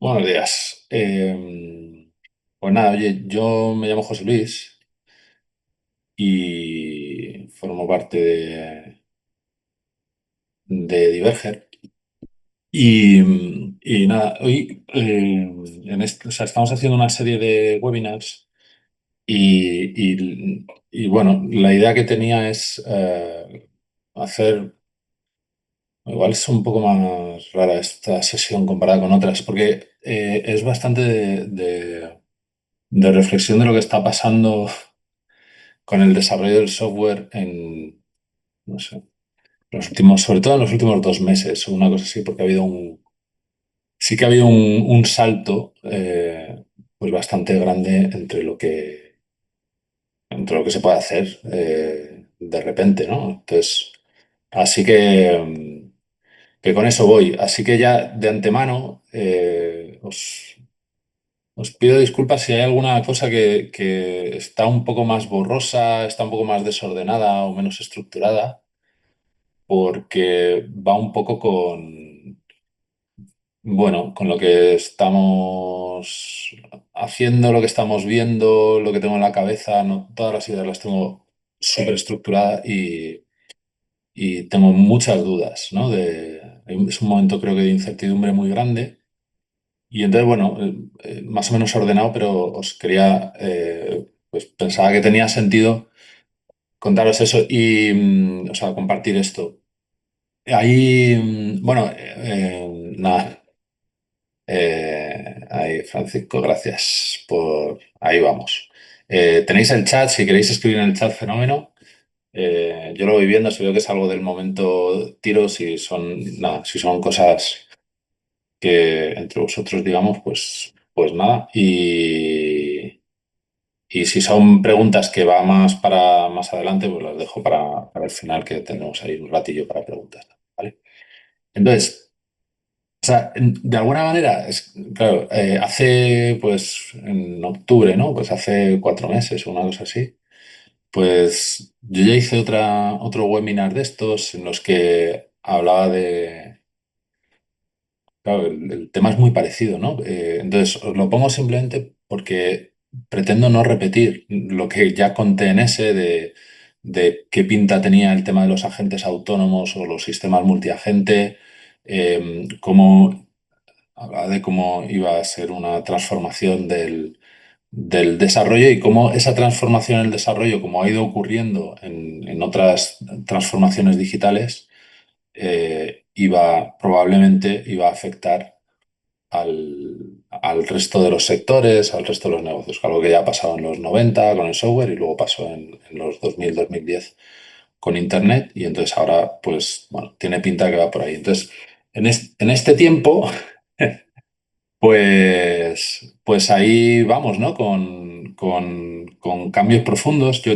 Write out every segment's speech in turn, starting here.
Buenos días. Pues nada, oye, yo me llamo José Luis y formo parte de Diverger. Y nada, hoy o sea, estamos haciendo una serie de webinars y bueno, la idea que tenía es hacer, igual es un poco más rara esta sesión comparada con otras, porque es bastante de reflexión de lo que está pasando con el desarrollo del software en, no sé, sobre todo en los últimos 2 meses o una cosa así, porque sí que ha habido un salto pues bastante grande entre lo que se puede hacer de repente, ¿no? Entonces, así que con eso voy. Así que ya de antemano os pido disculpas si hay alguna cosa que está un poco más borrosa, está un poco más desordenada o menos estructurada, porque va un poco bueno, con lo que estamos haciendo, lo que estamos viendo, lo que tengo en la cabeza. No, todas las ideas las tengo súper estructuradas y tengo muchas dudas, ¿no? Es un momento, creo que, de incertidumbre muy grande. Y entonces, bueno, más o menos ordenado, pero os quería, pues pensaba que tenía sentido contaros eso y, o sea, compartir esto. Ahí, bueno, nada, ahí, Francisco, gracias por... Ahí vamos. Tenéis el chat, si queréis escribir en el chat, fenómeno. Yo lo voy viendo, si veo que es algo del momento, tiro, si son cosas que entre vosotros, digamos, pues nada. Y si son preguntas que va más para más adelante, pues las dejo para el final, que tendremos ahí un ratillo para preguntas, ¿vale? Entonces, o sea, de alguna manera, claro, hace, pues, en octubre, ¿no? Pues hace 4 meses o una cosa así, pues yo ya hice otro webinar de estos en los que hablaba de... Claro, el tema es muy parecido, ¿no? Entonces, os lo pongo simplemente porque pretendo no repetir lo que ya conté en ese de qué pinta tenía el tema de los agentes autónomos o los sistemas multiagente, cómo hablaba de cómo iba a ser una transformación del desarrollo y cómo esa transformación en el desarrollo, como ha ido ocurriendo en otras transformaciones digitales, probablemente iba a afectar al resto de los sectores, al resto de los negocios, algo que ya ha pasado en los 90 con el software y luego pasó en los 2010 con Internet y entonces ahora, pues, bueno, tiene pinta que va por ahí. Entonces, en este tiempo, pues ahí vamos, ¿no? Con cambios profundos. Yo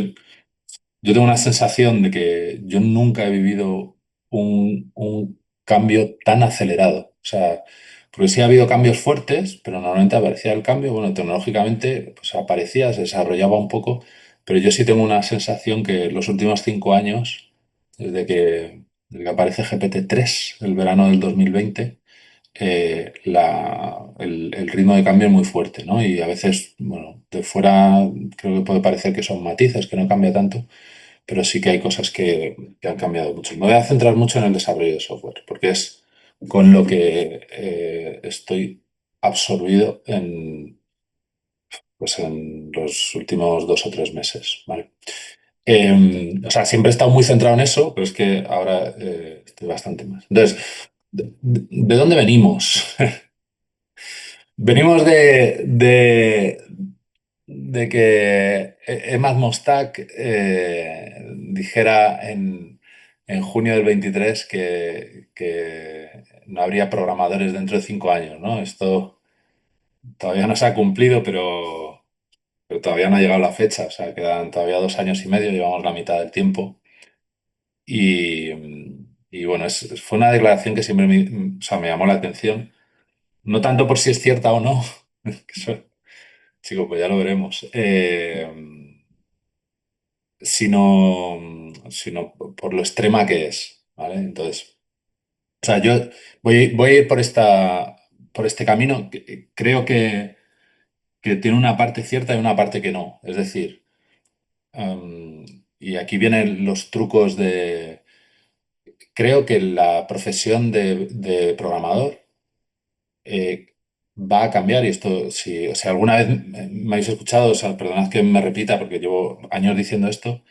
tengo una sensación de que yo nunca he vivido un cambio tan acelerado. O sea, porque sí ha habido cambios fuertes, pero normalmente aparecía el cambio, bueno, tecnológicamente pues aparecía, se desarrollaba un poco, pero yo sí tengo una sensación que los últimos 5 años, desde que aparece GPT-3, el verano del 2020, el ritmo de cambio es muy fuerte, ¿no? Y a veces, bueno, de fuera creo que puede parecer que son matices, que no cambia tanto, pero sí que hay cosas que han cambiado mucho. Me voy a centrar mucho en el desarrollo de software, porque es con lo que estoy absorbido pues en los últimos 2 o 3 meses, ¿vale? O sea, siempre he estado muy centrado en eso, pero es que ahora estoy bastante más. Entonces, ¿de dónde venimos? Venimos de que Emad Mostak dijera en junio del 23 que no habría programadores dentro de 5 años, ¿no? Esto todavía no se ha cumplido, pero todavía no ha llegado la fecha. O sea, quedan todavía 2 años y medio, llevamos la mitad del tiempo. Y, y bueno, fue una declaración que siempre o sea, me llamó la atención. No tanto por si es cierta o no, que eso, chico, pues ya lo veremos. Sino por lo extrema que es, ¿vale? Entonces, o sea, yo voy a ir por esta. por este camino, creo que tiene una parte cierta y una parte que no. Es decir, y aquí vienen los trucos de... Creo que la profesión de programador va a cambiar y esto, si, o sea, alguna vez me habéis escuchado, o sea, perdonad que me repita porque llevo años diciendo esto,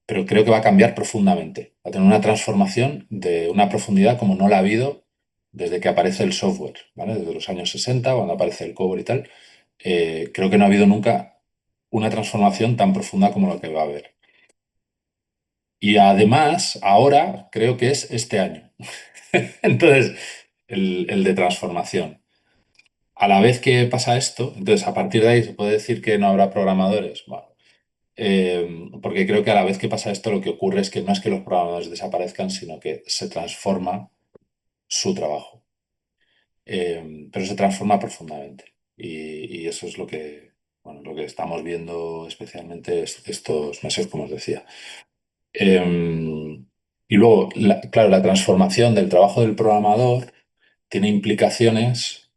pero creo que va a cambiar profundamente. Va a tener una transformación de una profundidad como no la ha habido desde que aparece el software, ¿vale? Desde los años 60 cuando aparece el COBOL y tal. Creo que no ha habido nunca una transformación tan profunda como la que va a haber. Y además, ahora creo que es este año. Entonces, el de transformación. A la vez que pasa esto, entonces a partir de ahí se puede decir que no habrá programadores. Bueno, porque creo que a la vez que pasa esto, lo que ocurre es que no es que los programadores desaparezcan, sino que se transforma su trabajo. Pero se transforma profundamente. Y eso es lo que, bueno, lo que estamos viendo especialmente estos meses, como os decía. Y luego, claro, la transformación del trabajo del programador tiene implicaciones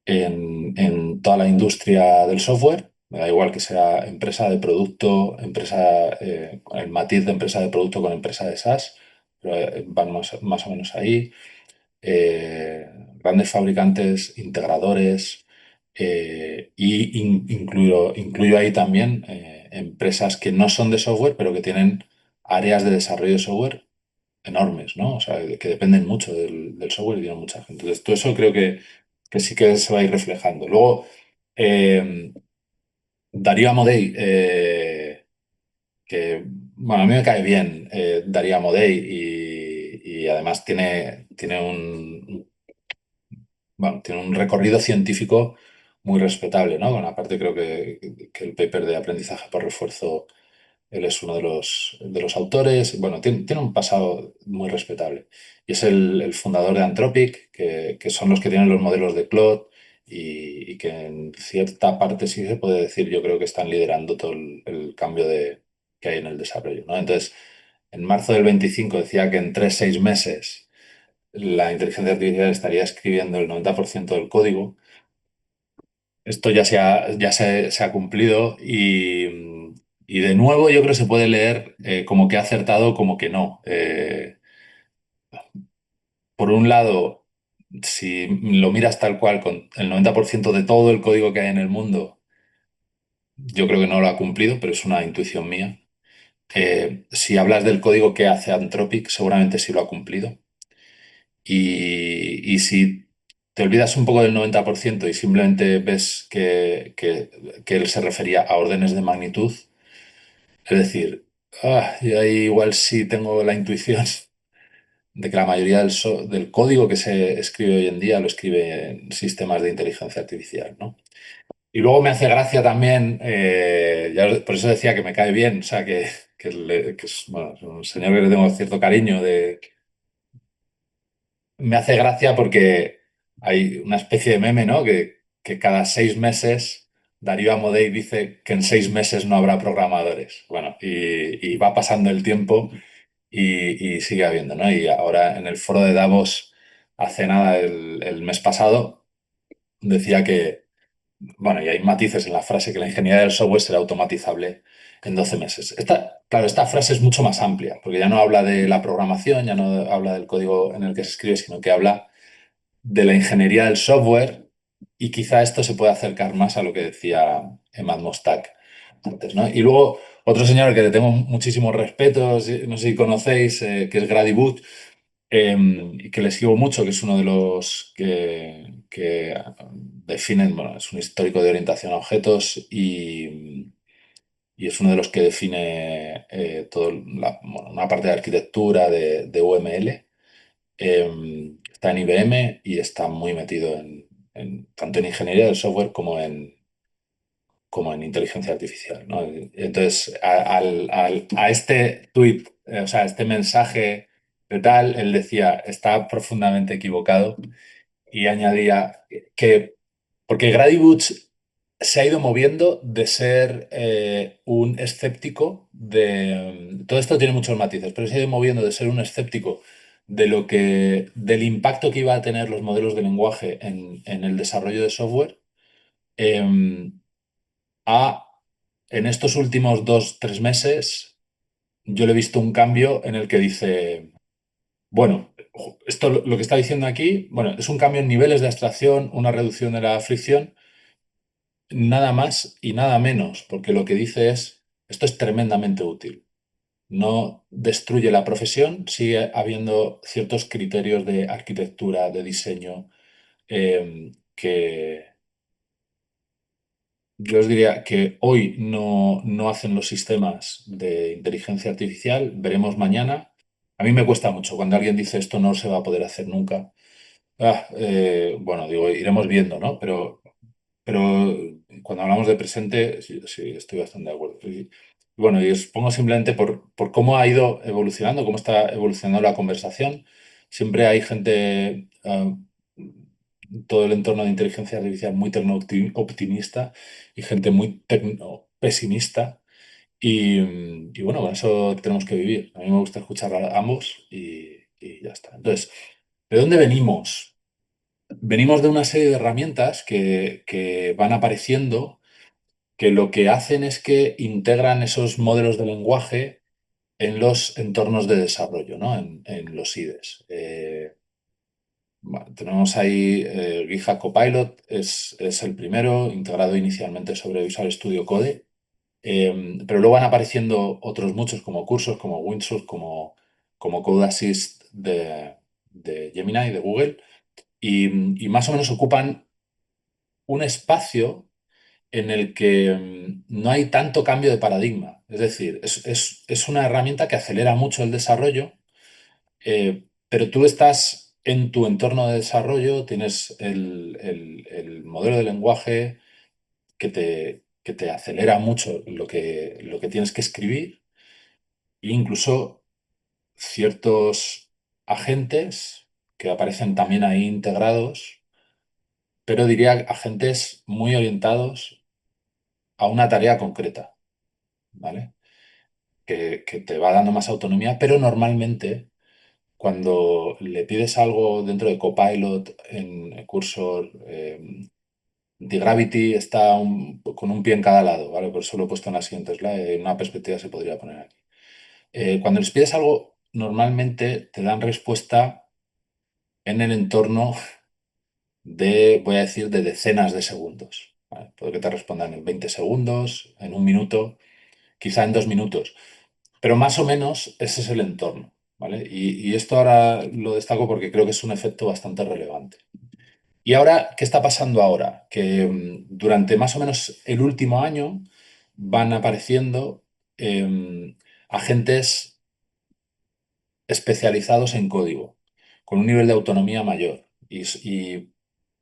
en toda la industria del software. Me da igual que sea empresa de producto, empresa, con el matiz de empresa de producto con empresa de SaaS, pero van más o menos ahí. Grandes fabricantes, integradores, y incluyo ahí también empresas que no son de software, pero que tienen áreas de desarrollo de software enormes, ¿no? O sea, que dependen mucho del software y tienen mucha gente. Entonces, todo eso creo que sí que se va a ir reflejando. Luego, eh, Darío Amodei, que, bueno, a mí me cae bien Darío Amodei y además tiene bueno, tiene un recorrido científico muy respetable, ¿no? Bueno, aparte creo que el paper de aprendizaje por refuerzo, él es uno de los autores. Bueno, tiene un pasado muy respetable. Y es el fundador de Anthropic, que son los que tienen los modelos de Claude y que en cierta parte sí se puede decir, yo creo que están liderando todo el cambio que hay en el desarrollo, ¿no? Entonces, en marzo del 25 decía que en 3, 6 meses la inteligencia artificial estaría escribiendo el 90% del código. Esto se ha cumplido y de nuevo yo creo que se puede leer como que ha acertado, como que no. Por un lado, si lo miras tal cual, con el 90% de todo el código que hay en el mundo, yo creo que no lo ha cumplido, pero es una intuición mía. Si hablas del código que hace Anthropic, seguramente sí lo ha cumplido. Y si te olvidas un poco del 90% y simplemente ves que él se refería a órdenes de magnitud, es decir, yo ahí igual sí tengo la intuición de que la mayoría del código que se escribe hoy en día lo escribe en sistemas de inteligencia artificial, ¿no? Y luego me hace gracia también, por eso decía que me cae bien, o sea, que es, bueno, es un señor que le tengo cierto cariño me hace gracia porque hay una especie de meme, ¿no? Que cada 6 meses Darío Amodei dice que en 6 meses no habrá programadores. Bueno, y va pasando el tiempo y sigue habiendo, ¿no? Y ahora en el foro de Davos, hace nada, el mes pasado, decía que, bueno, y hay matices en la frase, que la ingeniería del software será automatizable en 12 meses. Claro, esta frase es mucho más amplia, porque ya no habla de la programación, ya no habla del código en el que se escribe, sino que habla de la ingeniería del software y quizá esto se puede acercar más a lo que decía Emad Mostak antes, ¿no? Y luego otro señor al que le tengo muchísimo respeto, no sé si conocéis, que es Grady Boot, y que le sigo mucho, que es uno de los que definen, bueno, es un histórico de orientación a objetos y es uno de los que define bueno, una parte de arquitectura de UML. Está en IBM y está muy metido tanto en ingeniería del software como en inteligencia artificial, ¿no? Entonces, a este tweet, o sea, a este mensaje de tal, él decía, está profundamente equivocado y añadía que, porque Grady Boots se ha ido moviendo de ser un escéptico todo esto tiene muchos matices, pero se ha ido moviendo de ser un escéptico del impacto que iba a tener los modelos de lenguaje en el desarrollo de software, em, a en estos últimos 2, 3 meses, yo le he visto un cambio en el que dice, bueno, esto lo que está diciendo aquí, bueno, es un cambio en niveles de abstracción, una reducción de la fricción, nada más y nada menos, porque lo que dice es, esto es tremendamente útil. No destruye la profesión, sigue habiendo ciertos criterios de arquitectura, de diseño, que yo os diría que hoy no hacen los sistemas de inteligencia artificial, veremos mañana. A mí me cuesta mucho cuando alguien dice esto no se va a poder hacer nunca. Bueno, digo, iremos viendo, ¿no? Pero cuando hablamos de presente, sí, sí, estoy bastante de acuerdo. Y, bueno, y os pongo simplemente por cómo ha ido evolucionando, cómo está evolucionando la conversación. Siempre hay gente, todo el entorno de inteligencia artificial muy tecno-optimista y gente muy tecno-pesimista. Y bueno, con eso tenemos que vivir. A mí me gusta escuchar a ambos y ya está. Entonces, ¿de dónde venimos? Venimos de una serie de herramientas que van apareciendo, que lo que hacen es que integran esos modelos de lenguaje en los entornos de desarrollo, ¿no? En los IDEs. Bueno, tenemos ahí GitHub Copilot, es el primero, integrado inicialmente sobre Visual Studio Code, pero luego van apareciendo otros muchos como cursos, como Windsurf, como Code Assist de Gemini, de Google, y más o menos ocupan un espacio en el que no hay tanto cambio de paradigma. Es decir, es una herramienta que acelera mucho el desarrollo, pero tú estás en tu entorno de desarrollo, tienes el modelo de lenguaje que te acelera mucho lo que tienes que escribir, e incluso ciertos agentes que aparecen también ahí integrados, pero diría agentes muy orientados a una tarea concreta, ¿vale? Que te va dando más autonomía, pero normalmente cuando le pides algo dentro de Copilot, en Cursor, The Gravity está con un pie en cada lado, ¿vale? Por eso lo he puesto en la siguiente slide, en una perspectiva se podría poner aquí. Cuando les pides algo, normalmente te dan respuesta en el entorno de, voy a decir, de decenas de segundos, ¿vale? Puede que te respondan en 20 segundos, en 1 minuto, quizá en 2 minutos. Pero más o menos ese es el entorno, ¿vale? Y esto ahora lo destaco porque creo que es un efecto bastante relevante. Y ahora, ¿qué está pasando ahora? Que durante más o menos el último año van apareciendo agentes especializados en código, con un nivel de autonomía mayor. Y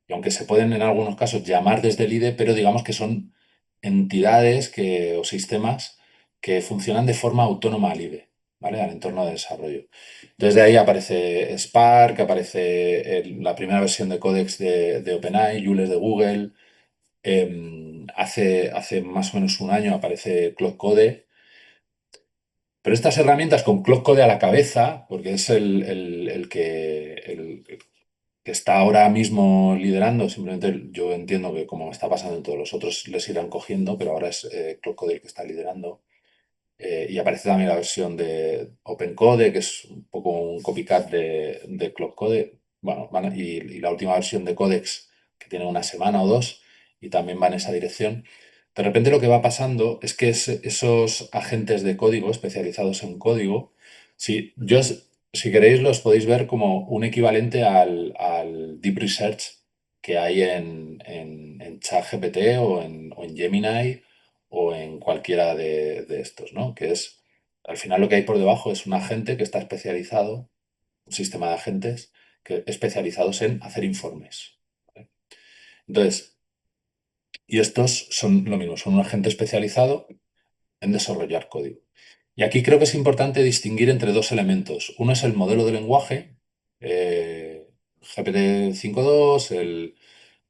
aunque se pueden en algunos casos llamar desde el IDE, pero digamos que son entidades o sistemas que funcionan de forma autónoma al IDE, ¿vale? Al entorno de desarrollo. Entonces de ahí aparece Spark, aparece la primera versión de Codex de OpenAI, Jules de Google. Hace más o menos un año aparece Cloud Code. Pero estas herramientas con Cloud Code a la cabeza, porque es el que está ahora mismo liderando, simplemente yo entiendo que como está pasando en todos los otros les irán cogiendo, pero ahora es Cloud Code el que está liderando. Y aparece también la versión de OpenCode, que es un poco un copycat de Cloud Code. Bueno, y la última versión de Codex, que tiene una semana o dos, y también va en esa dirección. De repente lo que va pasando es que esos agentes de código especializados en código, si queréis los podéis ver como un equivalente al Deep Research que hay en ChatGPT o en Gemini o en cualquiera de estos, ¿no? Que es, al final lo que hay por debajo es un agente que está especializado, un sistema de agentes especializados en hacer informes, ¿vale? Entonces, y estos son lo mismo, son un agente especializado en desarrollar código. Y aquí creo que es importante distinguir entre dos elementos. Uno es el modelo de lenguaje, GPT 5.2,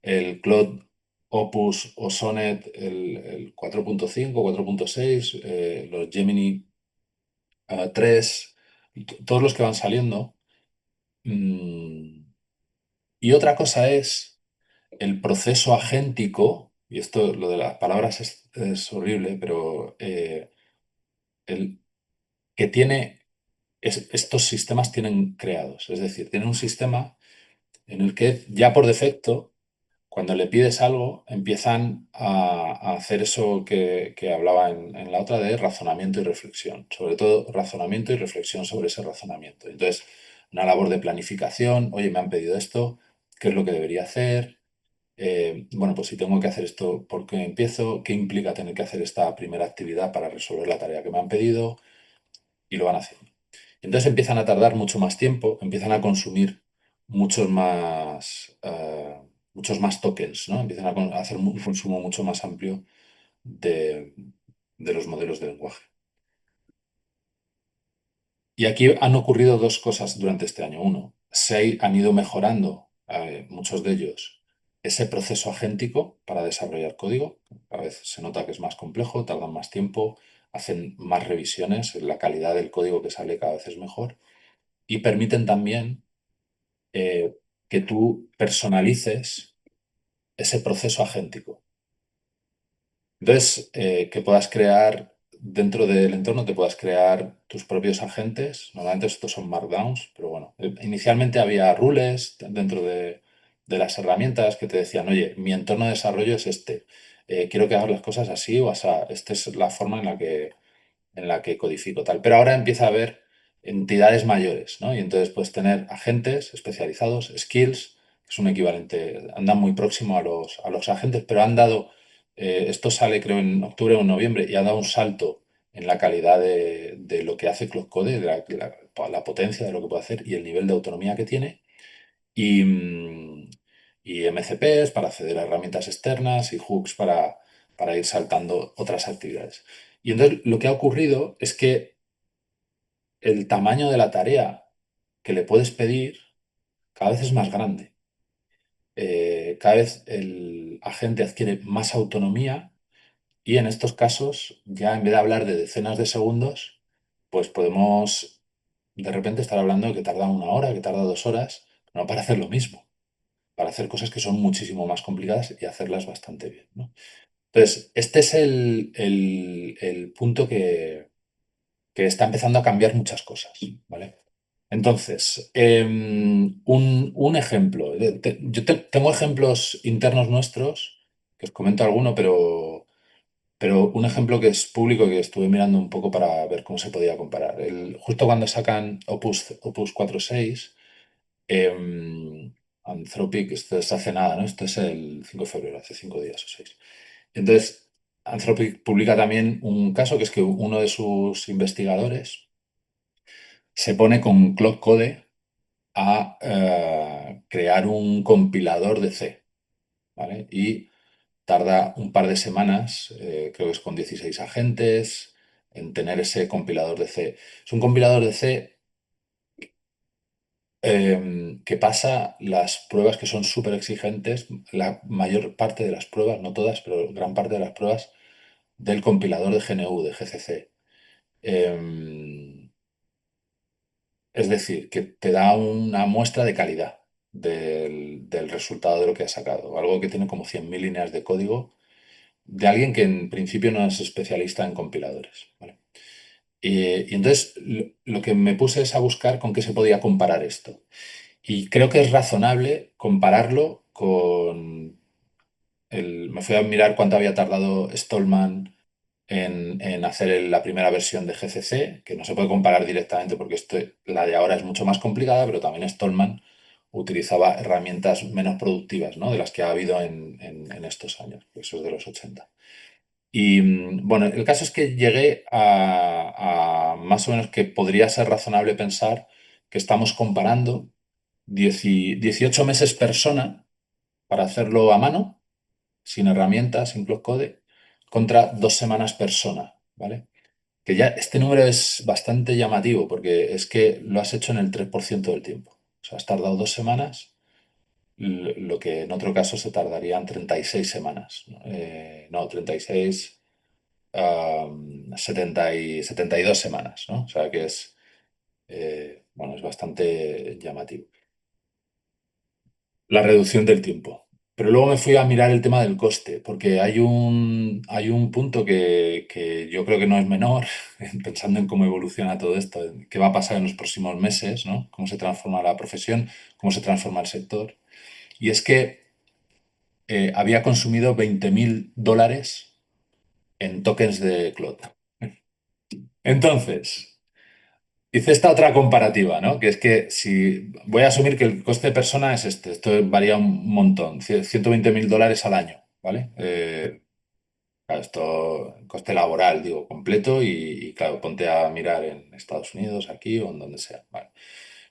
el Claude Opus o Sonnet, el 4.5, 4.6, los Gemini 3, todos los que van saliendo. Mm, y otra cosa es el proceso agéntico, y esto, lo de las palabras es horrible, pero el que tiene, estos sistemas tienen creados. Es decir, tienen un sistema en el que ya por defecto, cuando le pides algo, empiezan a hacer eso que hablaba en la otra de razonamiento y reflexión. Sobre todo razonamiento y reflexión sobre ese razonamiento. Entonces, una labor de planificación, oye, me han pedido esto, ¿qué es lo que debería hacer? Bueno, pues si tengo que hacer esto, ¿por qué empiezo? ¿Qué implica tener que hacer esta primera actividad para resolver la tarea que me han pedido? Y lo van haciendo. Entonces empiezan a tardar mucho más tiempo, empiezan a consumir muchos más, muchos más tokens, ¿no? Empiezan a hacer un consumo mucho más amplio de, de los modelos de lenguaje. Y aquí han ocurrido dos cosas durante este año. Uno, han ido mejorando, muchos de ellos, ese proceso agéntico para desarrollar código. Cada vez se nota que es más complejo, tardan más tiempo, hacen más revisiones, la calidad del código que sale cada vez es mejor. Y permiten también eh, que tú personalices ese proceso agéntico. Entonces, que puedas crear dentro del entorno, te puedas crear tus propios agentes. Normalmente estos son markdowns, pero bueno, inicialmente había rules dentro de las herramientas que te decían, oye, mi entorno de desarrollo es este. Quiero que hagas las cosas así o así. Esta es la forma en la que codifico tal. Pero ahora empieza a haber entidades mayores, ¿no? Y entonces puedes tener agentes especializados, skills, que es un equivalente, andan muy próximo a los agentes, pero han dado, esto sale creo en octubre o en noviembre, y han dado un salto en la calidad de lo que hace Cloud Code, de la potencia de lo que puede hacer y el nivel de autonomía que tiene. Y, y MCPs para acceder a herramientas externas y hooks para ir saltando otras actividades. Y entonces lo que ha ocurrido es que el tamaño de la tarea que le puedes pedir cada vez es más grande. Cada vez el agente adquiere más autonomía y en estos casos, ya en vez de hablar de decenas de segundos, pues podemos de repente estar hablando de que tarda una hora, que tarda 2 horas, no para hacer lo mismo, para hacer cosas que son muchísimo más complicadas y hacerlas bastante bien, ¿no? Entonces, este es el punto que está empezando a cambiar muchas cosas, ¿vale? Entonces, un ejemplo. Yo tengo ejemplos internos nuestros, que os comento alguno, pero un ejemplo que es público que estuve mirando un poco para ver cómo se podía comparar. Justo cuando sacan Opus 4.6, Anthropic, esto es hace nada, ¿no? Esto es el 5 de febrero, hace 5 días o 6. Entonces, Anthropic publica también un caso que es que uno de sus investigadores se pone con Cloud Code a crear un compilador de C, ¿vale? Y tarda un par de semanas, creo que es con 16 agentes, en tener ese compilador de C. Es un compilador de C que pasa las pruebas que son súper exigentes, la mayor parte de las pruebas, no todas, pero gran parte de las pruebas del compilador de GNU, de GCC. Em, Es decir, que te da una muestra de calidad del resultado de lo que has sacado. Algo que tiene como 100.000 líneas de código de alguien que en principio no es especialista en compiladores, ¿vale? Y entonces lo que me puse es a buscar con qué se podía comparar esto. Y creo que es razonable compararlo con me fui a mirar cuánto había tardado Stallman en hacer la primera versión de GCC, que no se puede comparar directamente porque la de ahora es mucho más complicada, pero también Stallman utilizaba herramientas menos productivas, ¿no? De las que ha habido en estos años, que eso es de los 80. Y bueno, el caso es que llegué a más o menos que podría ser razonable pensar que estamos comparando 18 meses persona para hacerlo a mano, sin herramientas, sin Cloud Code, contra 2 semanas persona, ¿vale? Que ya este número es bastante llamativo porque es que lo has hecho en el 3% del tiempo. O sea, has tardado 2 semanas, lo que en otro caso se tardarían 36 semanas, ¿no? No, 36, 72 semanas, ¿no? O sea que bueno, es bastante llamativo. la reducción del tiempo. Pero luego me fui a mirar el tema del coste, porque hay un punto que yo creo que no es menor, pensando en cómo evoluciona todo esto, en qué va a pasar en los próximos meses, ¿no? Cómo se transforma la profesión, cómo se transforma el sector. Y es que había consumido $20.000 en tokens de Cloud. Entonces, hice esta otra comparativa, ¿no? Que es que si voy a asumir que el coste de persona es este, esto varía un montón, $120.000 al año, ¿vale? Claro, esto, coste laboral, digo, completo y, claro, ponte a mirar en Estados Unidos, aquí o en donde sea, ¿vale?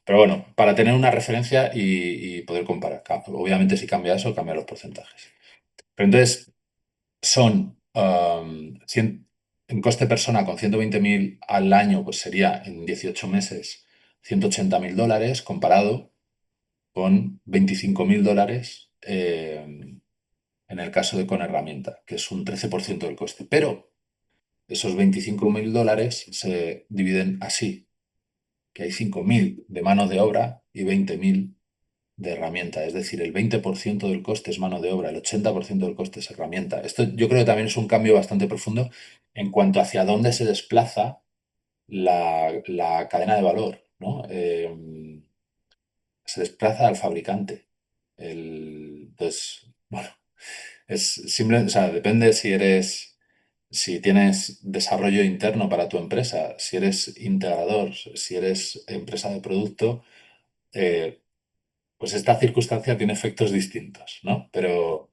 Pero bueno, para tener una referencia y poder comparar. Obviamente si cambia eso, cambia los porcentajes. Pero entonces, son en coste persona con 120.000 al año, pues sería en 18 meses $180.000 comparado con $25.000 en el caso de con herramienta, que es un 13% del coste. Pero esos $25.000 se dividen así, que hay 5.000 de mano de obra y 20.000 de herramienta, es decir, el 20% del coste es mano de obra, el 80% del coste es herramienta. Esto yo creo que también es un cambio bastante profundo en cuanto hacia dónde se desplaza la cadena de valor, ¿no? Se desplaza al fabricante. Entonces, bueno, es simple, o sea, depende si tienes desarrollo interno para tu empresa, si eres integrador, si eres empresa de producto, eh, pues esta circunstancia tiene efectos distintos, ¿no? Pero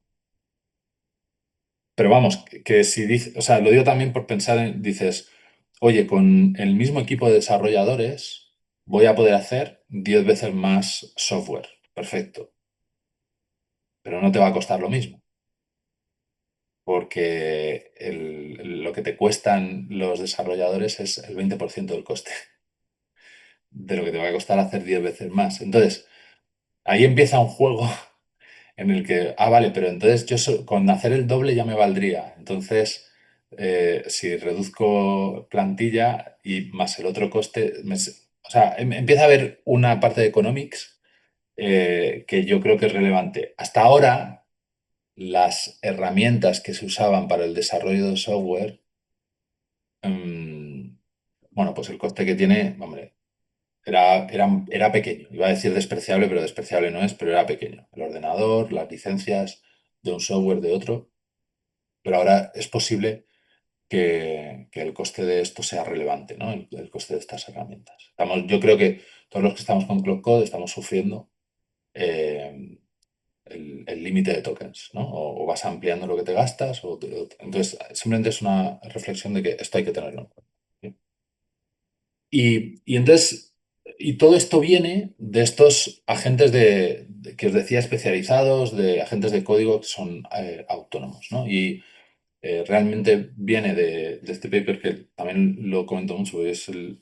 vamos, que si dices, o sea, lo digo también por pensar en, dices, oye, con el mismo equipo de desarrolladores voy a poder hacer 10 veces más software. Perfecto. Pero no te va a costar lo mismo, porque lo que te cuestan los desarrolladores es el 20% del coste de lo que te va a costar hacer 10 veces más. Entonces, ahí empieza un juego en el que, vale, pero entonces con hacer el doble ya me valdría. Entonces, si reduzco plantilla y más el otro coste, o sea, empieza a haber una parte de economics que yo creo que es relevante. Hasta ahora, las herramientas que se usaban para el desarrollo de software, mm, bueno, pues el coste que tiene, hombre, era pequeño. Iba a decir despreciable, pero despreciable no es, pero era pequeño. El ordenador, las licencias de un software de otro, pero ahora es posible que el coste de esto sea relevante, ¿no? El coste de estas herramientas. Yo creo que todos los que estamos con Cloud Code estamos sufriendo eh, el límite de tokens, ¿no? O vas ampliando lo que te gastas, entonces simplemente es una reflexión de que esto hay que tenerlo en cuenta. ¿Sí? Y entonces, y todo esto viene de estos agentes que os decía especializados, de agentes de código que son autónomos, ¿no? Y realmente viene de este paper que también lo comento mucho,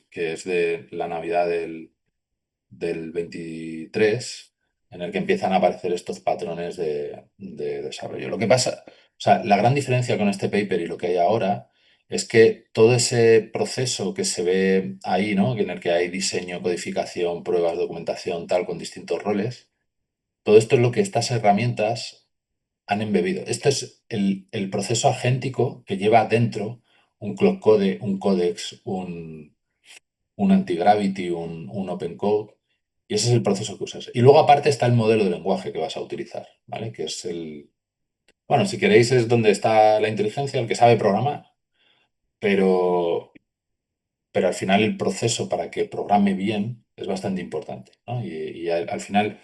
que es de la Navidad del 23, en el que empiezan a aparecer estos patrones de desarrollo. Lo que pasa, o sea, la gran diferencia con este paper y lo que hay ahora es que todo ese proceso que se ve ahí, ¿no? En el que hay diseño, codificación, pruebas, documentación, tal, con distintos roles, todo esto es lo que estas herramientas han embebido. Esto es el proceso agéntico que lleva dentro un cloud code, un codex, un anti-gravity, un open code, y ese es el proceso que usas. Y luego aparte está el modelo de lenguaje que vas a utilizar, ¿vale? Que es bueno, si queréis es donde está la inteligencia, el que sabe programar, pero, pero al final el proceso para que programe bien es bastante importante, ¿no? Y al final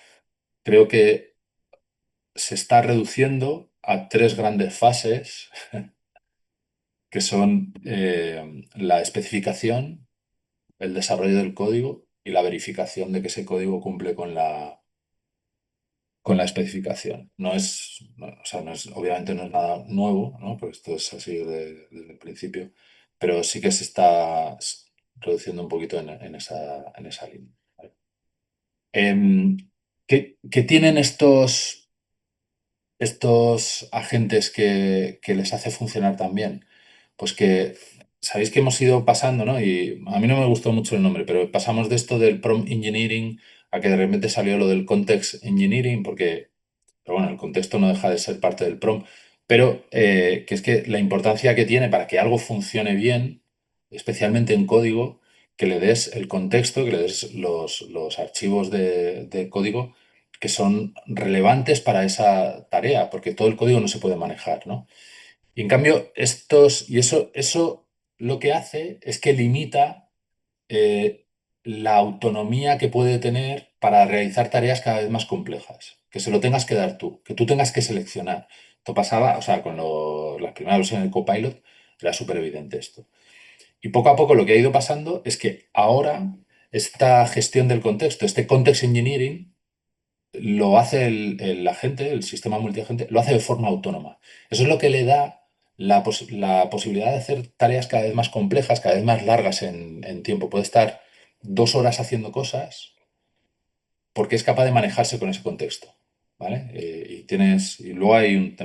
creo que se está reduciendo a tres grandes fases, que son la especificación, el desarrollo del código y la verificación de que ese código cumple con la especificación. O sea, obviamente no es nada nuevo, ¿no? Porque esto es así desde el principio, pero sí que se está reduciendo un poquito en esa línea. ¿Vale? Em, ¿qué tienen estos agentes que les hace funcionar tan bien? Pues que sabéis que hemos ido pasando, ¿no? Y a mí no me gustó mucho el nombre, pero pasamos de esto del prompt engineering a que de repente salió lo del context engineering, porque, pero bueno, el contexto no deja de ser parte del prompt, pero que es que la importancia que tiene para que algo funcione bien, especialmente en código, que le des el contexto, que le des los archivos de código que son relevantes para esa tarea, porque todo el código no se puede manejar, ¿no? Y en cambio, eso lo que hace es que limita eh, la autonomía que puede tener para realizar tareas cada vez más complejas, que se lo tengas que dar tú, que tú tengas que seleccionar. Esto pasaba, o sea, con las primeras versiones del Copilot era súper evidente esto. Y poco a poco lo que ha ido pasando es que ahora esta gestión del contexto, este context engineering, lo hace el agente, el sistema multiagente, lo hace de forma autónoma. Eso es lo que le da la posibilidad de hacer tareas cada vez más complejas, cada vez más largas en tiempo. Puede estar 2 horas haciendo cosas porque es capaz de manejarse con ese contexto. ¿Vale? Y luego hay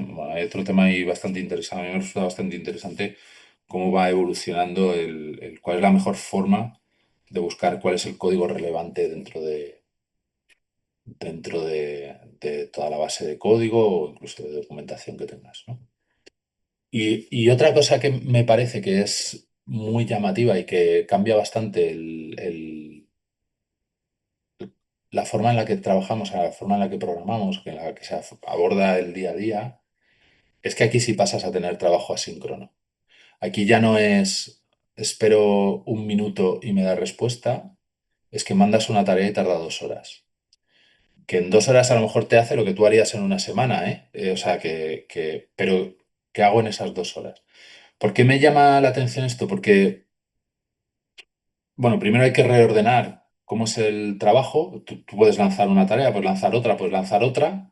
otro tema ahí bastante interesante, a mí me resulta bastante interesante cómo va evolucionando cuál es la mejor forma de buscar cuál es el código relevante dentro de toda la base de código o incluso de documentación que tengas, ¿no? Y otra cosa que me parece que es muy llamativa y que cambia bastante la forma en la que trabajamos, la forma en la que programamos, en la que se aborda el día a día, es que aquí sí pasas a tener trabajo asíncrono. Aquí ya no es espero un minuto y me da respuesta, es que mandas una tarea y tarda 2 horas. Que en 2 horas a lo mejor te hace lo que tú harías en una semana, ¿eh? O sea, pero ¿qué hago en esas 2 horas? ¿Por qué me llama la atención esto? Porque, bueno, primero hay que reordenar cómo es el trabajo. Tú puedes lanzar una tarea, puedes lanzar otra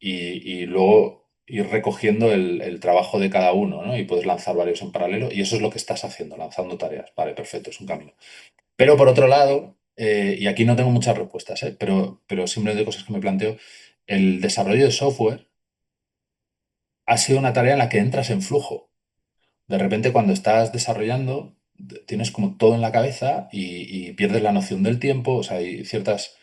y luego ir recogiendo el trabajo de cada uno, ¿no? Y puedes lanzar varios en paralelo y eso es lo que estás haciendo, lanzando tareas. Vale, perfecto, es un camino. Pero por otro lado, y aquí no tengo muchas respuestas, pero simplemente cosas que me planteo, el desarrollo de software ha sido una tarea en la que entras en flujo. De repente, cuando estás desarrollando, tienes como todo en la cabeza y pierdes la noción del tiempo. O sea, hay ciertas,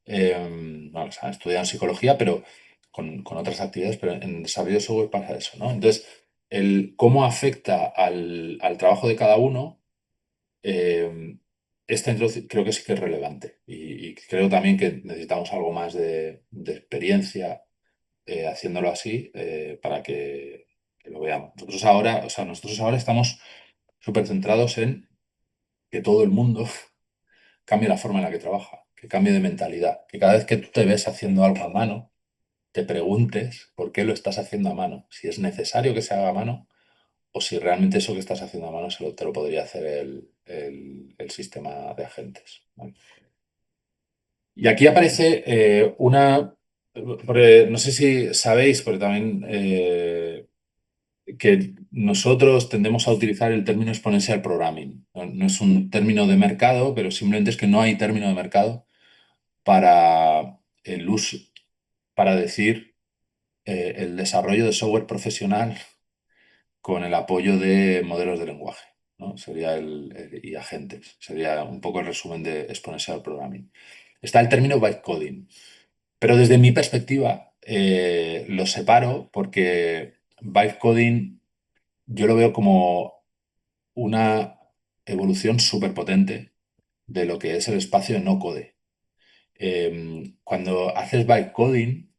bueno, o sea, estudian psicología, pero con otras actividades, pero en desarrollo de software pasa eso, ¿no? Entonces, el cómo afecta al trabajo de cada uno eh, creo que sí que es relevante y creo también que necesitamos algo más de experiencia haciéndolo así para que lo veamos. Nosotros ahora estamos súper centrados en que todo el mundo cambie la forma en la que trabaja, que cambie de mentalidad, que cada vez que tú te ves haciendo algo a mano, te preguntes por qué lo estás haciendo a mano, si es necesario que se haga a mano o si realmente eso que estás haciendo a mano te lo podría hacer el sistema de agentes. ¿Vale? Y aquí aparece porque no sé si sabéis, porque también que nosotros tendemos a utilizar el término exponential programming. No, no es un término de mercado, pero simplemente es que no hay término de mercado para el uso, para decir el desarrollo de software profesional con el apoyo de modelos de lenguaje, ¿no? Sería y agentes. Sería un poco el resumen de exponential programming. Está el término bytecoding, pero desde mi perspectiva lo separo porque bytecoding yo lo veo como una evolución súper potente de lo que es el espacio de no code. Cuando haces bytecoding,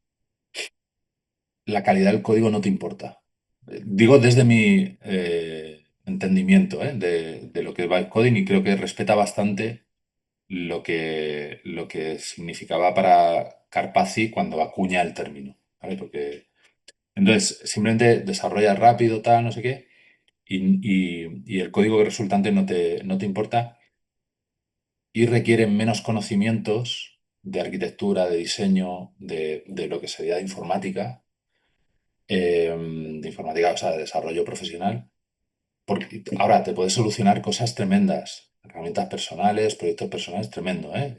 la calidad del código no te importa. Digo desde mi entendimiento de lo que es bytecoding y creo que respeta bastante lo que significaba para Carpazzi cuando acuña el término. ¿Vale? Porque entonces simplemente desarrolla rápido, tal, no sé qué, y el código resultante no te importa y requiere menos conocimientos de arquitectura, de diseño, de lo que sería de informática, o sea, de desarrollo profesional. Porque ahora te puedes solucionar cosas tremendas, herramientas personales, proyectos personales, tremendo, ¿eh?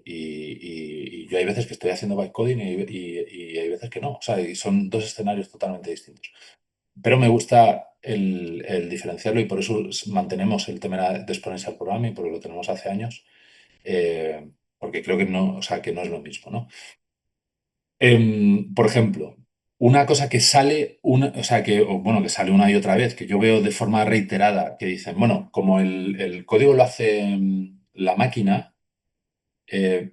Y yo hay veces que estoy haciendo bytecoding y hay veces que no. O sea, y son dos escenarios totalmente distintos. Pero me gusta el diferenciarlo y por eso mantenemos el tema de exponential programming, porque lo tenemos hace años, eh, porque creo que no, o sea, que no es lo mismo, ¿no? Por ejemplo, una cosa que sale, o sea, bueno, que sale una y otra vez, que yo veo de forma reiterada, que dicen, bueno, como el código lo hace la máquina,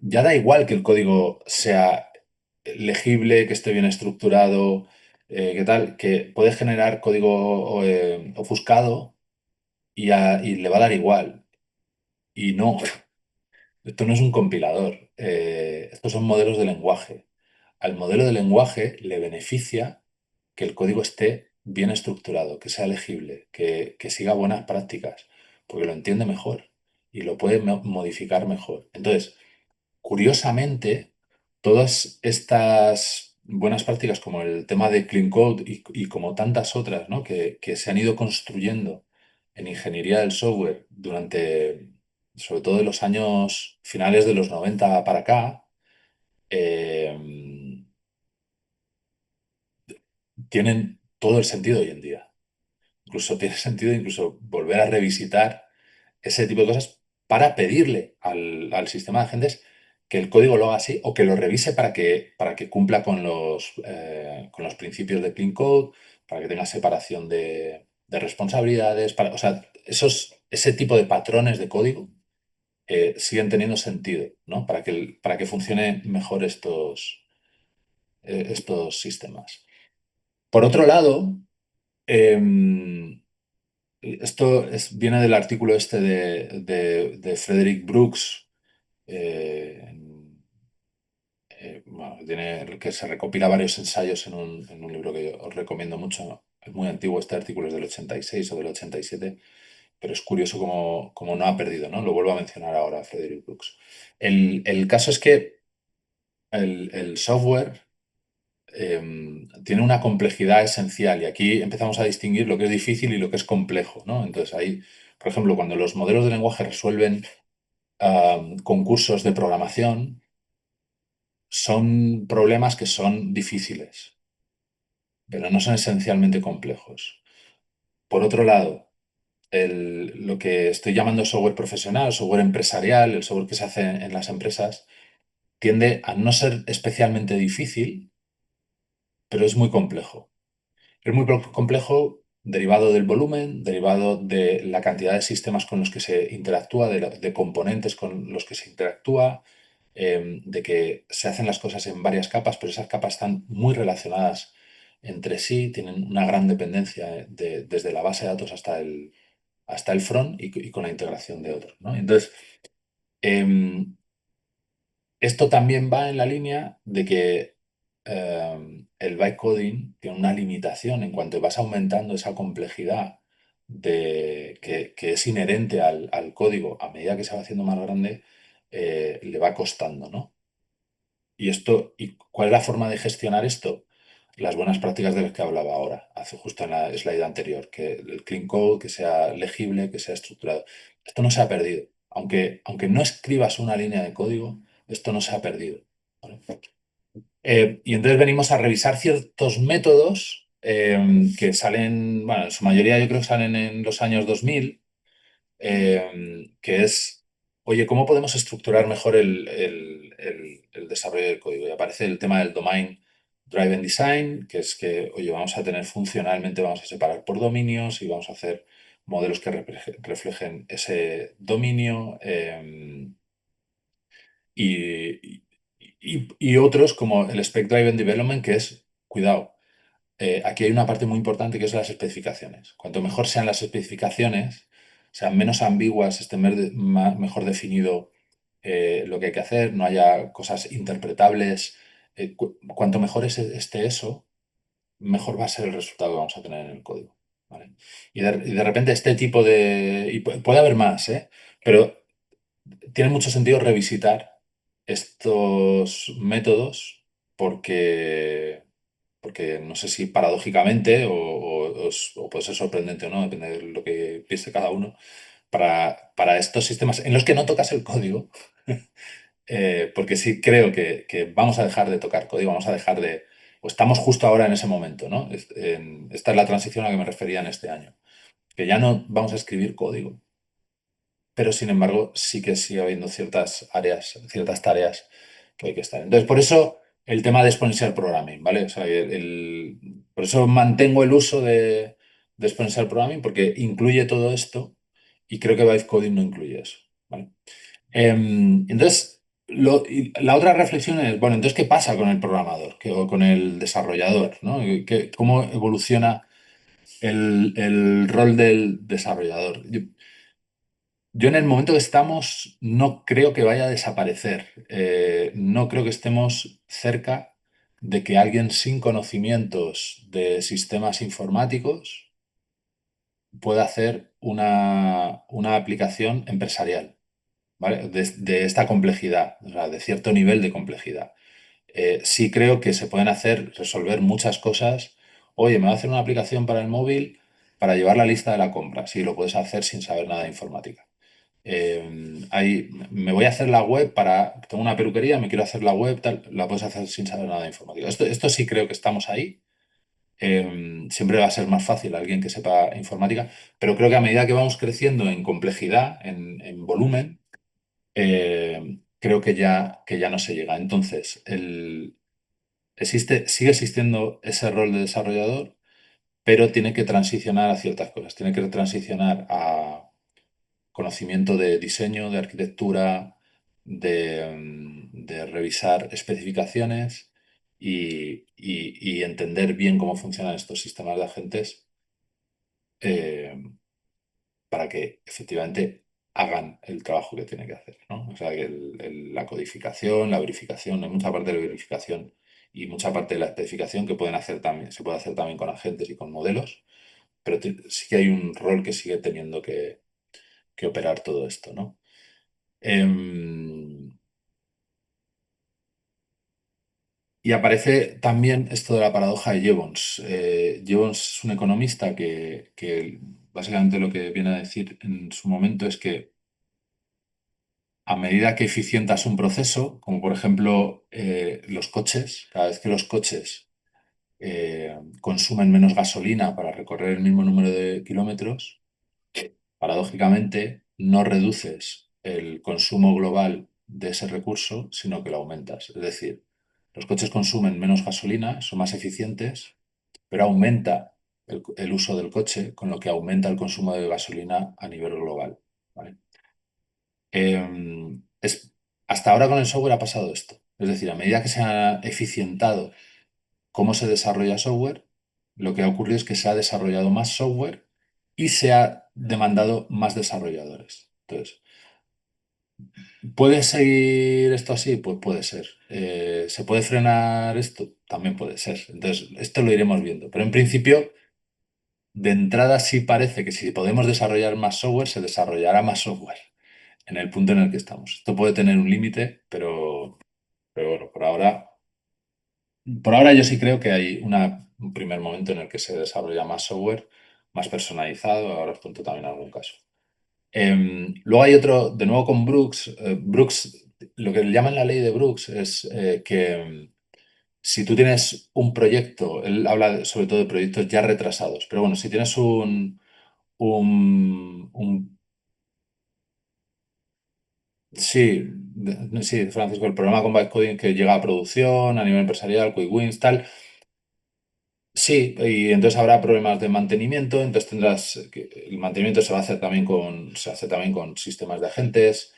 ya da igual que el código sea legible, que esté bien estructurado, que tal, que puede generar código ofuscado y le va a dar igual. Y no, esto no es un compilador, estos son modelos de lenguaje. Al modelo de lenguaje le beneficia que el código esté bien estructurado, que sea legible, que siga buenas prácticas, porque lo entiende mejor y lo puede modificar mejor. Entonces, curiosamente, todas estas buenas prácticas, como el tema de Clean Code y como tantas otras, ¿no? que se han ido construyendo en ingeniería del software durante, sobre todo de los años finales de los 90 para acá, eh, tienen todo el sentido hoy en día. Incluso tiene sentido incluso volver a revisitar ese tipo de cosas para pedirle al sistema de agentes que el código lo haga así o que lo revise para que cumpla con los principios de Clean Code, para que tenga separación de responsabilidades, o sea, ese tipo de patrones de código siguen teniendo sentido, ¿no? Para que funcionen mejor estos sistemas. Por otro lado, esto viene del artículo este de Frederick Brooks, eh, bueno, que se recopila varios ensayos en un libro que yo os recomiendo mucho. Es muy antiguo, este artículo es del 86 o del 87, pero es curioso cómo no ha perdido, ¿no? Lo vuelvo a mencionar ahora, Frederick Brooks. El caso es que el software tiene una complejidad esencial y aquí empezamos a distinguir lo que es difícil y lo que es complejo, ¿no? Entonces ahí, por ejemplo, cuando los modelos de lenguaje resuelven concursos de programación, son problemas que son difíciles, pero no son esencialmente complejos. Por otro lado, lo que estoy llamando software profesional, software empresarial, el software que se hace en las empresas, tiende a no ser especialmente difícil, pero es muy complejo. Es muy complejo derivado del volumen, derivado de la cantidad de sistemas con los que se interactúa, de componentes con los que se interactúa, de que se hacen las cosas en varias capas, pero esas capas están muy relacionadas entre sí, tienen una gran dependencia desde la base de datos hasta el front y con la integración de otros, ¿no? Entonces, em, esto también va en la línea de que el bytecoding tiene una limitación en cuanto vas aumentando esa complejidad que es inherente al código a medida que se va haciendo más grande, le va costando, ¿no? ¿Y cuál es la forma de gestionar esto? Las buenas prácticas de las que hablaba ahora, hace justo en la slide anterior, que el clean code, que sea legible, que sea estructurado. Esto no se ha perdido. Aunque no escribas una línea de código, esto no se ha perdido. ¿Vale? Y entonces venimos a revisar ciertos métodos que salen, bueno, en su mayoría yo creo que salen en los años 2000, que es, oye, ¿cómo podemos estructurar mejor el desarrollo del código? Y aparece el tema del Domain Driven Design, que es que, oye, vamos a tener funcionalmente, vamos a separar por dominios y vamos a hacer modelos que reflejen ese dominio. Y otros como el Spec Driven Development, que es, cuidado, aquí hay una parte muy importante que es las especificaciones. Cuanto mejor sean las especificaciones, sean menos ambiguas, esté mejor definido lo que hay que hacer, no haya cosas interpretables, cuanto mejor esté eso, mejor va a ser el resultado que vamos a tener en el código. ¿Vale? Y de repente este tipo de... Y puede haber más, ¿eh? Pero tiene mucho sentido revisitar estos métodos porque no sé si paradójicamente o puede ser sorprendente o no, depende de lo que piense cada uno, para estos sistemas en los que no tocas el código, porque sí creo que vamos a dejar de tocar código, vamos a dejar o estamos justo ahora en ese momento, ¿no? Esta es la transición a la que me refería en este año, que ya no vamos a escribir código, pero sin embargo sí que sigue habiendo ciertas áreas, ciertas tareas que hay que estar. Entonces, por eso el tema de exponencial programming, ¿vale? O sea, por eso mantengo el uso de exponencial programming, porque incluye todo esto y creo que Vibe Coding no incluye eso, ¿vale? Entonces, y la otra reflexión es, bueno, entonces, ¿qué pasa con el programador o con el desarrollador, ¿no? ¿Cómo evoluciona el rol del desarrollador? Yo en el momento que estamos no creo que vaya a desaparecer. No creo que estemos cerca de que alguien sin conocimientos de sistemas informáticos pueda hacer una aplicación empresarial, ¿vale? De esta complejidad, o sea, de cierto nivel de complejidad. Sí creo que se pueden resolver muchas cosas. Oye, me voy a hacer una aplicación para el móvil para llevar la lista de la compra. Sí, lo puedes hacer sin saber nada de informática. Me voy a hacer la web tengo una peluquería, me quiero hacer la web, tal, la puedes hacer sin saber nada de informática. Esto sí creo que estamos ahí. Siempre va a ser más fácil alguien que sepa informática, pero creo que a medida que vamos creciendo en complejidad, en volumen, creo que ya no se llega. Entonces, sigue existiendo ese rol de desarrollador, pero tiene que transicionar a ciertas cosas. Tiene que transicionar a conocimiento de diseño, de arquitectura, de revisar especificaciones y entender bien cómo funcionan estos sistemas de agentes, eh, para que efectivamente hagan el trabajo que tienen que hacer, ¿no? O sea, que la codificación, la verificación, hay mucha parte de la verificación y mucha parte de la especificación que pueden hacer también, se puede hacer también con agentes y con modelos, pero sí que hay un rol que sigue teniendo que operar todo esto, ¿no? Em, y aparece también esto de la paradoja de Jevons. Jevons es un economista que básicamente lo que viene a decir en su momento es que a medida que eficientas un proceso, como por ejemplo los coches, cada vez que los coches consumen menos gasolina para recorrer el mismo número de kilómetros, paradójicamente no reduces el consumo global de ese recurso, sino que lo aumentas. Es decir, los coches consumen menos gasolina, son más eficientes, pero aumenta el uso del coche, con lo que aumenta el consumo de gasolina a nivel global. ¿Vale? Hasta ahora con el software ha pasado esto. Es decir, a medida que se ha eficientado cómo se desarrolla software, lo que ha ocurrido es que se ha desarrollado más software y se ha demandado más desarrolladores. Entonces, ¿puede seguir esto así? Pues puede ser. ¿Se puede frenar esto? También puede ser. Entonces, esto lo iremos viendo. Pero en principio, de entrada sí parece que si podemos desarrollar más software, se desarrollará más software en el punto en el que estamos. Esto puede tener un límite, pero bueno, por ahora yo sí creo que hay un primer momento en el que se desarrolla más software, más personalizado. Ahora os cuento también algún caso. Luego hay otro, de nuevo con Brooks. Brooks, lo que le llaman la ley de Brooks es que si tú tienes un proyecto, él habla sobre todo de proyectos ya retrasados, pero bueno, si tienes un sí, sí, Francisco, el problema con Vibe Coding es que llega a producción, a nivel empresarial, quick wins, tal. Sí, y entonces habrá problemas de mantenimiento, entonces el mantenimiento se va a hacer también se hace también con sistemas de agentes,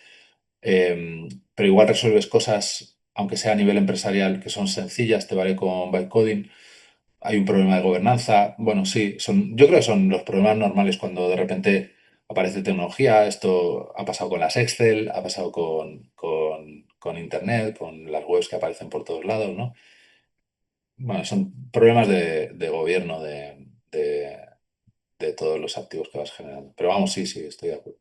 pero igual resuelves cosas, aunque sea a nivel empresarial, que son sencillas, te vale con Vibe Coding. Hay un problema de gobernanza. Bueno, sí, yo creo que son los problemas normales cuando de repente aparece tecnología. Esto ha pasado con las Excel, ha pasado con Internet, con las webs que aparecen por todos lados, ¿no? Bueno, son problemas de gobierno de todos los activos que vas generando. Pero vamos, sí, sí, estoy de acuerdo.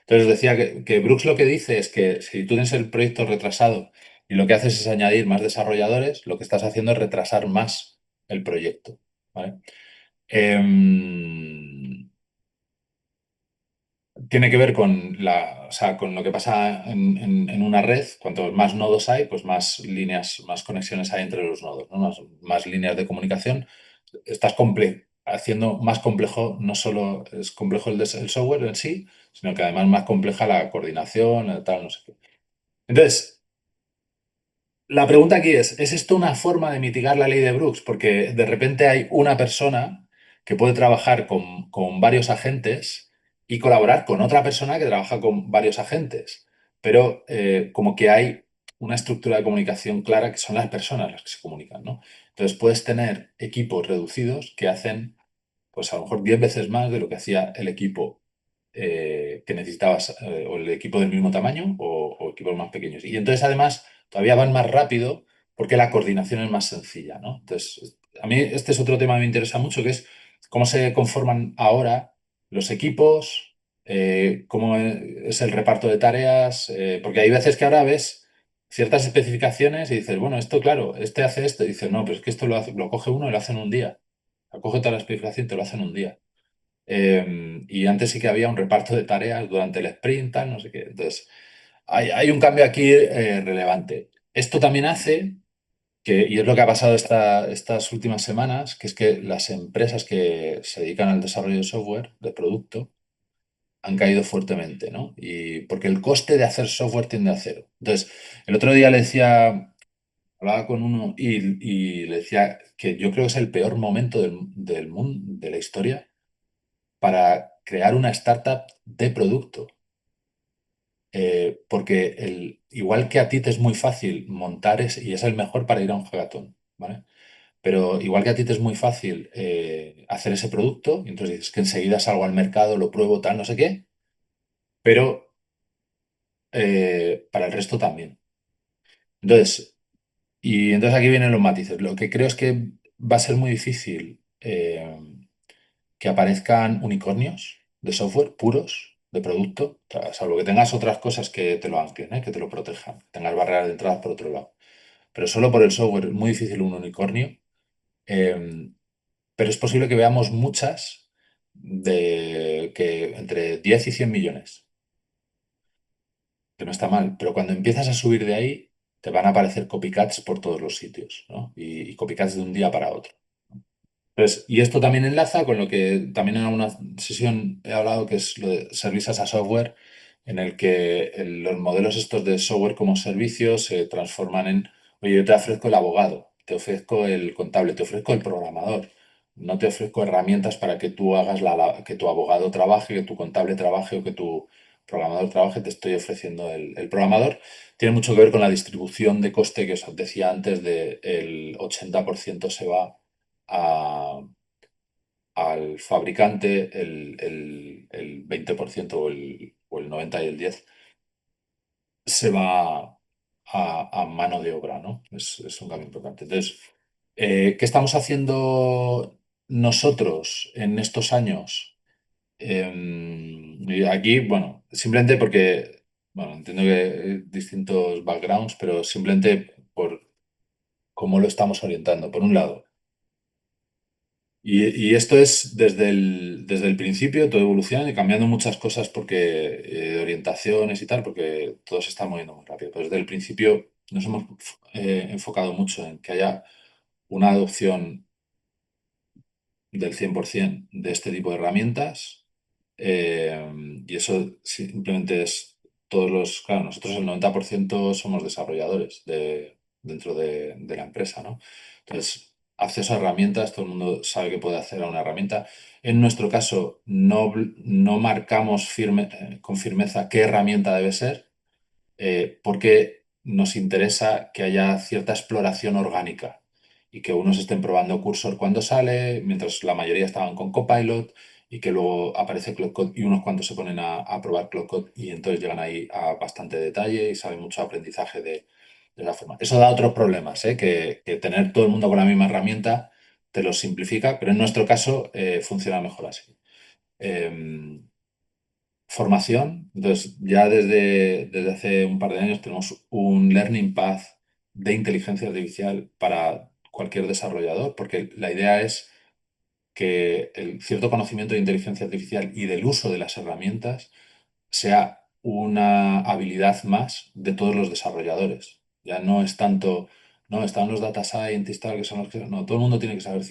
Entonces decía que Brooks lo que dice es que si tú tienes el proyecto retrasado y lo que haces es añadir más desarrolladores, lo que estás haciendo es retrasar más el proyecto, ¿vale? Em, Tiene que ver o sea, con lo que pasa en una red. Cuanto más nodos hay, pues más líneas, más conexiones hay entre los nodos, ¿no? Más líneas de comunicación. Estás haciendo más complejo, no solo es complejo el software en sí, sino que además más compleja la coordinación, tal, no sé qué. Entonces, la pregunta aquí ¿es esto una forma de mitigar la ley de Brooks? Porque de repente hay una persona que puede trabajar con varios agentes y colaborar con otra persona que trabaja con varios agentes, pero como que hay una estructura de comunicación clara que son las personas las que se comunican, ¿no? Entonces puedes tener equipos reducidos que hacen pues a lo mejor 10 veces más de lo que hacía el equipo que necesitabas, o el equipo del mismo tamaño o equipos más pequeños. Y entonces además todavía van más rápido porque la coordinación es más sencilla, ¿no? Entonces, a mí este es otro tema que me interesa mucho, que es cómo se conforman ahora los equipos, cómo es el reparto de tareas, porque hay veces que ahora ves ciertas especificaciones y dices, bueno, esto claro, este hace esto, y dices, no, pero es que esto lo coge uno y lo hace en un día. Acoge toda la especificación y te lo hacen un día. Y antes sí que había un reparto de tareas durante el sprint, tal, no sé qué. Entonces, hay un cambio aquí relevante. Esto también hace que, y es lo que ha pasado estas últimas semanas, que es que las empresas que se dedican al desarrollo de software, de producto, han caído fuertemente, ¿no? Y porque el coste de hacer software tiende a cero. Entonces, el otro día le decía, hablaba con uno y le decía que yo creo que es el peor momento del mundo, de la historia para crear una startup de producto. Porque igual que a ti te es muy fácil montar y es el mejor para ir a un hackathon, ¿vale? Pero igual que a ti te es muy fácil hacer ese producto, y entonces dices que enseguida salgo al mercado, lo pruebo, tal, no sé qué, pero para el resto también. Entonces, y entonces aquí vienen los matices. Lo que creo es que va a ser muy difícil que aparezcan unicornios de software puros, de producto, o sea, salvo que tengas otras cosas que te lo anclen, que te lo protejan, que tengas barreras de entrada por otro lado. Pero solo por el software es muy difícil un unicornio, eh, pero es posible que veamos muchas de que entre 10 y 100 millones, que no está mal, pero cuando empiezas a subir de ahí, te van a aparecer copycats por todos los sitios, ¿no? Y copycats de un día para otro. Pues, y esto también enlaza con lo que también en alguna sesión he hablado, que es lo de servicios a software, en el que los modelos estos de software como servicio se transforman en, oye, yo te ofrezco el abogado, te ofrezco el contable, te ofrezco el programador, no te ofrezco herramientas para que tú hagas que tu abogado trabaje, que tu contable trabaje o que tu programador trabaje, te estoy ofreciendo el programador. Tiene mucho que ver con la distribución de coste que os decía antes, de el 80% se va al fabricante, el 20% o el 90% y el 10% se va a mano de obra, ¿no? Es un cambio importante. Entonces, ¿qué estamos haciendo nosotros en estos años? Y aquí, bueno, simplemente porque, bueno, entiendo que hay distintos backgrounds, pero simplemente por cómo lo estamos orientando. Por un lado, y esto es desde el principio, todo evoluciona y cambiando muchas cosas porque orientaciones y tal, porque todo se está moviendo muy rápido. Pero desde el principio nos hemos enfocado mucho en que haya una adopción del 100% de este tipo de herramientas. Y eso simplemente es claro, nosotros el 90% somos desarrolladores dentro de la empresa, ¿no? Entonces, acceso a herramientas, todo el mundo sabe que puede hacer a una herramienta. En nuestro caso, no marcamos con firmeza qué herramienta debe ser, porque nos interesa que haya cierta exploración orgánica y que unos estén probando Cursor cuando sale, mientras la mayoría estaban con Copilot, y que luego aparece Cloud Code y unos cuantos se ponen a probar Cloud Code y entonces llegan ahí a bastante detalle y saben mucho aprendizaje de la forma. Eso da otros problemas, que tener todo el mundo con la misma herramienta te lo simplifica, pero en nuestro caso funciona mejor así. Em, Formación. Entonces, ya desde hace un par de años tenemos un Learning Path de inteligencia artificial para cualquier desarrollador, porque la idea es que el cierto conocimiento de inteligencia artificial y del uso de las herramientas sea una habilidad más de todos los desarrolladores. Ya no es tanto, no, están los data scientists, tal, que son los que... No, todo el mundo tiene que saber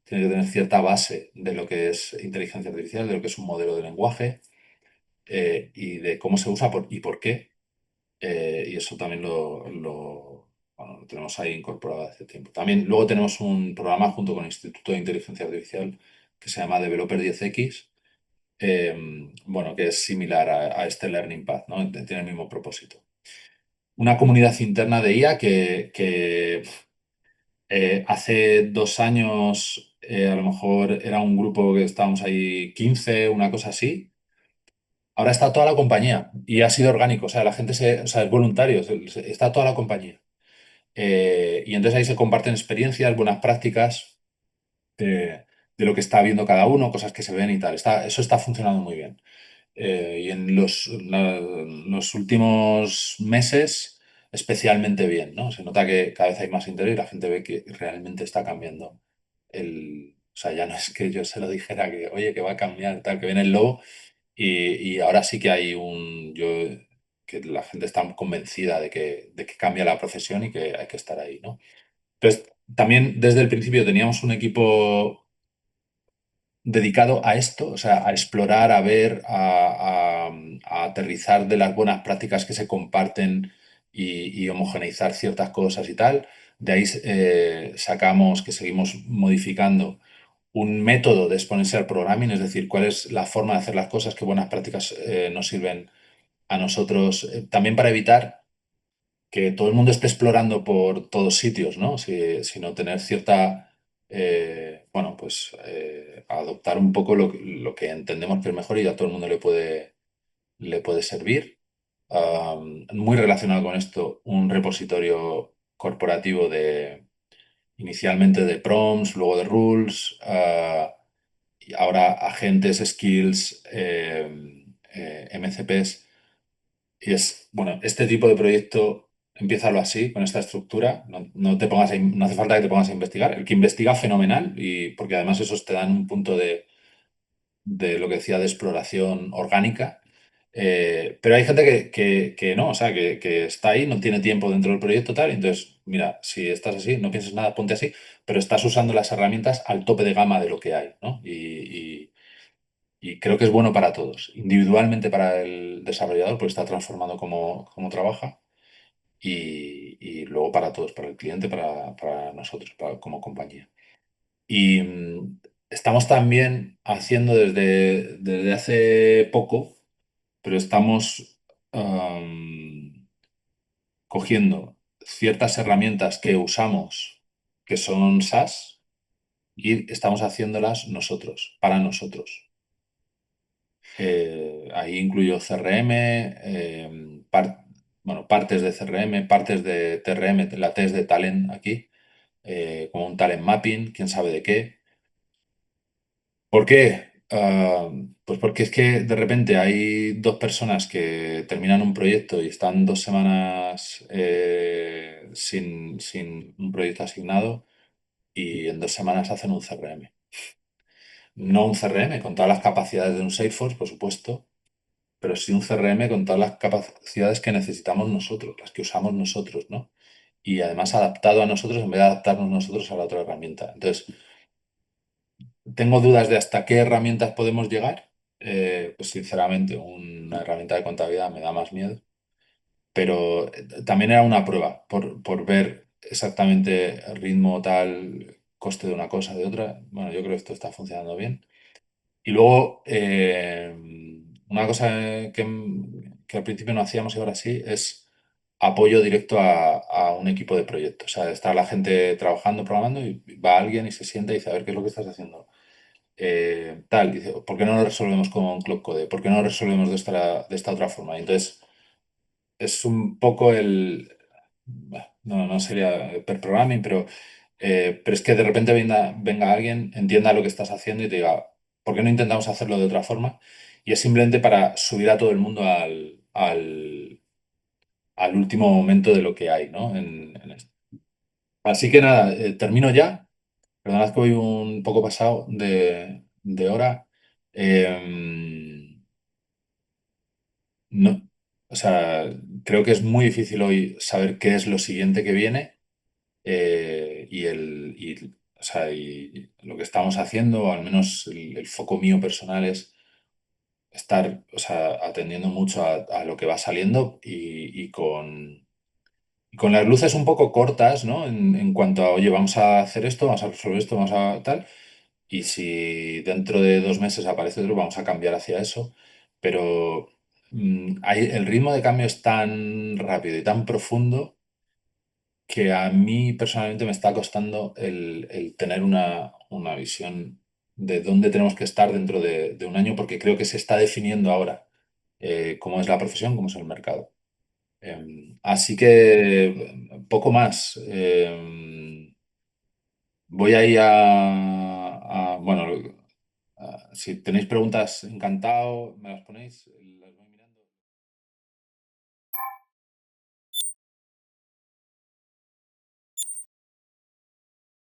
tiene que tener cierta base de lo que es inteligencia artificial, de lo que es un modelo de lenguaje y de cómo se usa y por qué. Y eso también bueno, lo tenemos ahí incorporado hace tiempo. También luego tenemos un programa junto con el Instituto de Inteligencia Artificial que se llama Developer 10X, bueno, que es similar a este Learning Path, ¿no? Tiene el mismo propósito. Una comunidad interna de IA que hace 2 años a lo mejor era un grupo que estábamos ahí 15 una cosa así. Ahora está toda la compañía y ha sido orgánico, o sea, o sea, es voluntario, está toda la compañía. Y entonces ahí se comparten experiencias, buenas prácticas de lo que está viendo cada uno, cosas que se ven y tal. Eso está funcionando muy bien. Y en los últimos meses, especialmente bien, ¿no? Se nota que cada vez hay más interés y la gente ve que realmente está cambiando. O sea, ya no es que yo se lo dijera que, oye, que va a cambiar, tal, que viene el lobo. Y ahora sí que hay que la gente está convencida de que cambia la profesión y que hay que estar ahí, ¿no? Entonces, también desde el principio teníamos un equipo dedicado a esto, o sea, a explorar, a ver, a aterrizar de las buenas prácticas que se comparten y homogeneizar ciertas cosas y tal. De ahí sacamos que seguimos modificando un método de exponencial programming, es decir, cuál es la forma de hacer las cosas, qué buenas prácticas nos sirven a nosotros, también para evitar que todo el mundo esté explorando por todos sitios, ¿no? Sino tener cierta, bueno, pues adoptar un poco lo que entendemos que es mejor y a todo el mundo le puede servir. Muy relacionado con esto, un repositorio corporativo inicialmente de prompts, luego de rules, y ahora agentes, skills, MCPs. Y bueno, este tipo de proyecto, empiézalo así, con esta estructura. No te pongas no hace falta que te pongas a investigar. El que investiga, fenomenal, porque además esos te dan un punto de lo que decía de exploración orgánica. Pero hay gente que no, o sea, que está ahí, no tiene tiempo dentro del proyecto tal. Entonces, mira, si estás así, no pienses nada, ponte así, pero estás usando las herramientas al tope de gama de lo que hay, ¿no? Y creo que es bueno para todos, individualmente para el desarrollador, porque está transformando cómo trabaja, y luego para todos, para el cliente, para nosotros, como compañía. Y estamos también haciendo desde hace poco, pero estamos cogiendo ciertas herramientas que usamos, que son SaaS, y estamos haciéndolas nosotros, para nosotros. Ahí incluyo CRM, bueno, partes de CRM, partes de TRM, la T es de talent aquí, como un talent mapping, quién sabe de qué. ¿Por qué? Pues porque es que de repente hay dos personas que terminan un proyecto y están 2 semanas sin un proyecto asignado y en 2 semanas hacen un CRM. No un CRM con todas las capacidades de un Salesforce, por supuesto, pero sí un CRM con todas las capacidades que necesitamos nosotros, las que usamos nosotros, ¿no? Y además adaptado a nosotros en vez de adaptarnos nosotros a la otra herramienta. Entonces, tengo dudas de hasta qué herramientas podemos llegar. Pues sinceramente, una herramienta de contabilidad me da más miedo, pero también era una prueba por ver exactamente el ritmo tal, coste de una cosa, de otra. Bueno, yo creo que esto está funcionando bien. Y luego, una cosa que al principio no hacíamos y ahora sí es apoyo directo a un equipo de proyecto. O sea, está la gente trabajando, programando y va alguien y se sienta y dice, a ver, ¿qué es lo que estás haciendo? Tal, dice, ¿por qué no lo resolvemos con Cloud Code? ¿Por qué no lo resolvemos de esta otra forma? Y entonces, es un poco no sería per programming, pero es que de repente venga alguien, entienda lo que estás haciendo y te diga, ¿por qué no intentamos hacerlo de otra forma? Y es simplemente para subir a todo el mundo al último momento de lo que hay, ¿no? En esto. Así que nada, termino ya. Perdonad que voy un poco pasado de hora. No, o sea, creo que es muy difícil hoy saber qué es lo siguiente que viene. Y o sea, y lo que estamos haciendo, o al menos el foco mío personal es estar, o sea, atendiendo mucho a lo que va saliendo y con las luces un poco cortas, ¿no? En cuanto a, oye, vamos a hacer esto, vamos a resolver esto, vamos a tal. Y si dentro de 2 meses aparece otro, vamos a cambiar hacia eso. Pero el ritmo de cambio es tan rápido y tan profundo que a mí personalmente me está costando el tener una visión de dónde tenemos que estar dentro de un año, porque creo que se está definiendo ahora cómo es la profesión, cómo es el mercado. Así que poco más. Voy ahí bueno, si tenéis preguntas, encantado, me las ponéis.